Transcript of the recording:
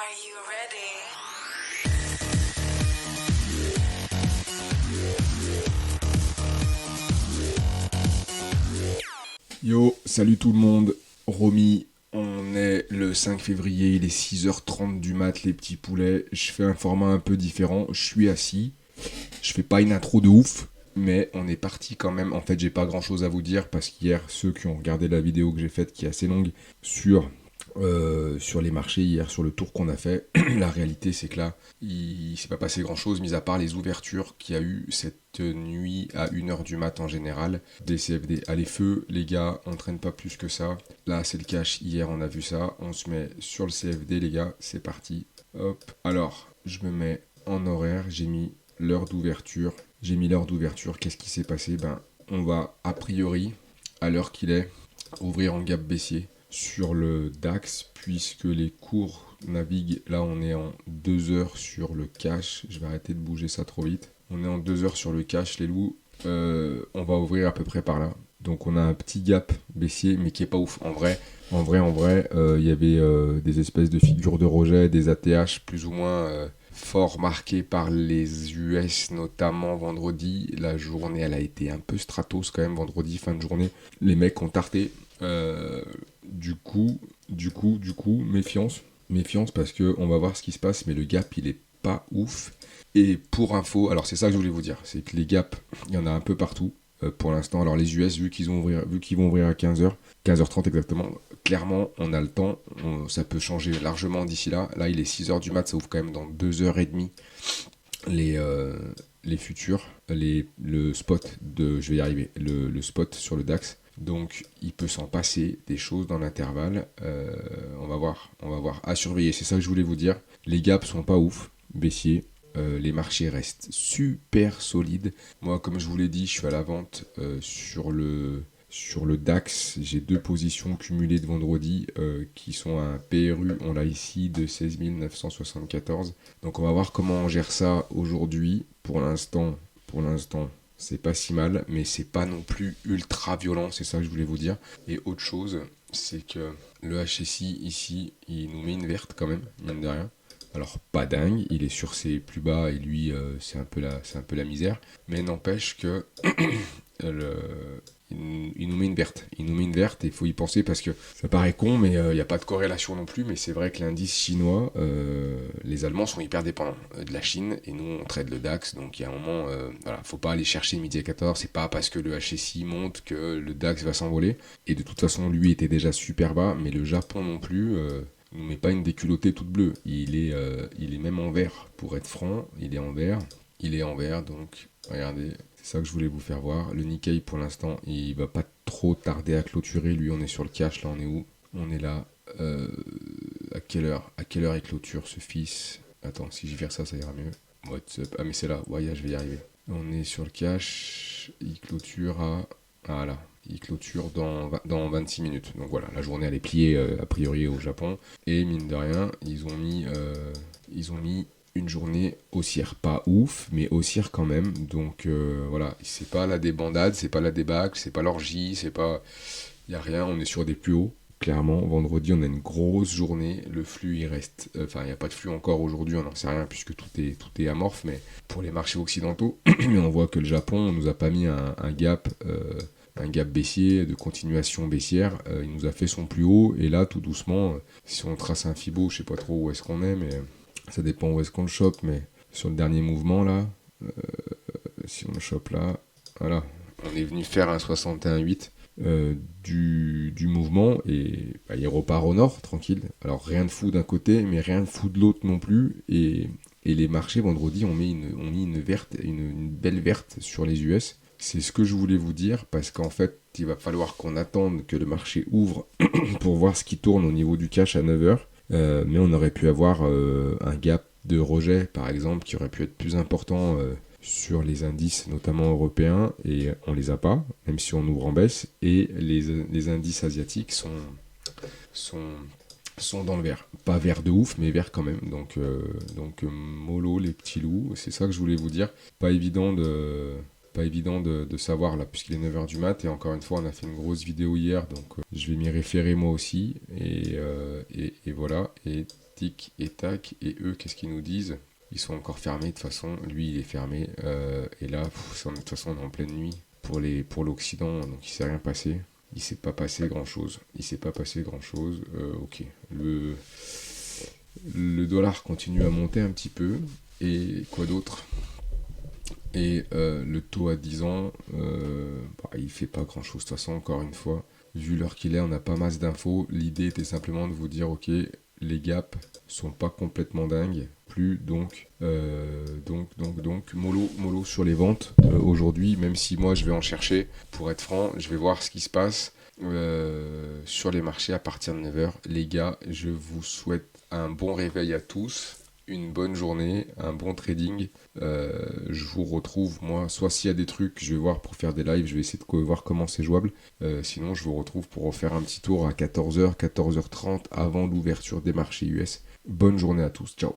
Are you ready? Yo, salut tout le monde, Romy, on est le 5 février, il est 6h30 du mat les petits poulets, je fais un format un peu différent, je suis assis, je fais pas une intro de ouf, mais on est parti quand même, en fait j'ai pas grand chose à vous dire parce qu'hier ceux qui ont regardé la vidéo que j'ai faite qui est assez longue sur les marchés hier, sur le tour qu'on a fait, la réalité c'est que là, il s'est pas passé grand chose, mis à part les ouvertures qu'il y a eu cette nuit à 1h du mat en général, des CFD. Allez feu les gars, on traîne pas plus que ça. Là c'est le cash, hier on a vu ça, on se met sur le CFD les gars, c'est parti. Hop, alors je me mets en horaire, j'ai mis l'heure d'ouverture. Qu'est-ce qui s'est passé? On va a priori, à l'heure qu'il est, ouvrir en gap baissier sur le DAX, puisque les cours naviguent. Là, on est en 2 heures sur le cash. Je vais arrêter de bouger ça trop vite. On est en 2 heures sur le cash, les loups. On va ouvrir à peu près par là. Donc, on a un petit gap baissier, mais qui est pas ouf. En vrai, il y avait des espèces de figures de rejet, des ATH plus ou moins fort marqués par les US, notamment vendredi. La journée, elle a été un peu stratos quand même, vendredi, fin de journée. Les mecs ont tarté. Du coup, méfiance parce que on va voir ce qui se passe, mais le gap il est pas ouf. Et pour info, alors c'est ça que je voulais vous dire, c'est que les gaps, il y en a un peu partout pour l'instant. Alors les US, vu qu'ils vont ouvrir à 15h, 15h30 exactement, clairement on a le temps, ça peut changer largement d'ici là. Là il est 6h du mat, ça ouvre quand même dans 2h30 les futurs, le spot je vais y arriver, le spot sur le DAX. Donc il peut s'en passer des choses dans l'intervalle. On va voir. À surveiller, c'est ça que je voulais vous dire. Les gaps sont pas ouf, baissier. Les marchés restent super solides. Moi, comme je vous l'ai dit, je suis à la vente sur le DAX. J'ai 2 positions cumulées de vendredi qui sont à un PRU, on l'a ici, de 16 974. Donc on va voir comment on gère ça aujourd'hui. Pour l'instant, c'est pas si mal, mais c'est pas non plus ultra violent, c'est ça que je voulais vous dire. Et autre chose, c'est que le HSI ici, il nous met une verte quand même, mine de rien. Alors pas dingue, il est sur ses plus bas et lui, c'est un peu la misère. Mais n'empêche que il nous met une verte. Il nous met une verte et il faut y penser parce que ça paraît con, mais il n'y a pas de corrélation non plus. Mais c'est vrai que l'indice chinois, les Allemands sont hyper dépendants de la Chine et nous on traite le DAX. Donc il y a un moment, voilà, faut pas aller chercher midi à 14. C'est pas parce que le HSI monte que le DAX va s'envoler. Et de toute façon, lui était déjà super bas, mais le Japon non plus. Il ne met pas une déculottée toute bleue. Il est même en vert, pour être franc. Il est en vert, donc regardez. C'est ça que je voulais vous faire voir. Le Nikkei, pour l'instant, il va pas trop tarder à clôturer. Lui, on est sur le cash. Là, on est où? On est là. À quelle heure il clôture, ce fils? Attends, si j'y vire ça, ça ira mieux. What's up? Ah, mais c'est là. Ouais, je vais y arriver. On est sur le cash. Il clôture à... Ah là. Il clôture dans 26 minutes. Donc voilà, la journée, elle est pliée, a priori, au Japon. Et mine de rien, ils ont mis une journée haussière, pas ouf, mais haussière quand même. Donc voilà, c'est pas la débandade, c'est pas la débâcle, c'est pas l'orgie, c'est pas... Y a rien, on est sur des plus hauts. Clairement, vendredi, on a une grosse journée. Le flux, il reste... Enfin, il n'y a pas de flux encore aujourd'hui, on n'en sait rien, puisque tout est amorphe, mais pour les marchés occidentaux, mais on voit que le Japon nous a pas mis un gap... un gap baissier, de continuation baissière, il nous a fait son plus haut, et là, tout doucement, si on trace un Fibo, je sais pas trop où est-ce qu'on est, mais ça dépend où est-ce qu'on le chope, mais sur le dernier mouvement, là, si on le chope là, voilà, on est venu faire un 61,8 du mouvement, et il repart au nord, tranquille. Alors, rien de fou d'un côté, mais rien de fou de l'autre non plus, et les marchés, vendredi, ont mis une belle verte sur les US. C'est ce que je voulais vous dire, parce qu'en fait, il va falloir qu'on attende que le marché ouvre pour voir ce qui tourne au niveau du cash à 9h. Mais on aurait pu avoir un gap de rejet, par exemple, qui aurait pu être plus important sur les indices, notamment européens, et on les a pas, même si on ouvre en baisse. Et les indices asiatiques sont dans le vert. Pas vert de ouf, mais vert quand même. Donc mollo, les petits loups, c'est ça que je voulais vous dire. Pas évident de savoir là, puisqu'il est 9h du mat, et encore une fois on a fait une grosse vidéo hier, donc je vais m'y référer moi aussi, et voilà, et tic et tac. Et eux, qu'est-ce qu'ils nous disent? Ils sont encore fermés de toute façon. Lui, il est fermé. Et là, de toute façon, on est en pleine nuit pour l'Occident, donc il s'est rien passé. Il s'est pas passé grand-chose. Ok. Le dollar continue à monter un petit peu. Et quoi d'autre? Et le taux à 10 ans, il fait pas grand-chose. De toute façon, encore une fois, vu l'heure qu'il est, on n'a pas masse d'infos. L'idée était simplement de vous dire, ok, les gaps sont pas complètement dingues plus, donc mollo sur les ventes aujourd'hui, même si moi je vais en chercher, pour être franc, je vais voir ce qui se passe sur les marchés à partir de 9h. Les gars, je vous souhaite un bon réveil à tous, une bonne journée, un bon trading. Je vous retrouve, moi, soit s'il y a des trucs, je vais voir pour faire des lives, je vais essayer de voir comment c'est jouable. Sinon, je vous retrouve pour refaire un petit tour à 14h, 14h30 avant l'ouverture des marchés US. Bonne journée à tous, ciao.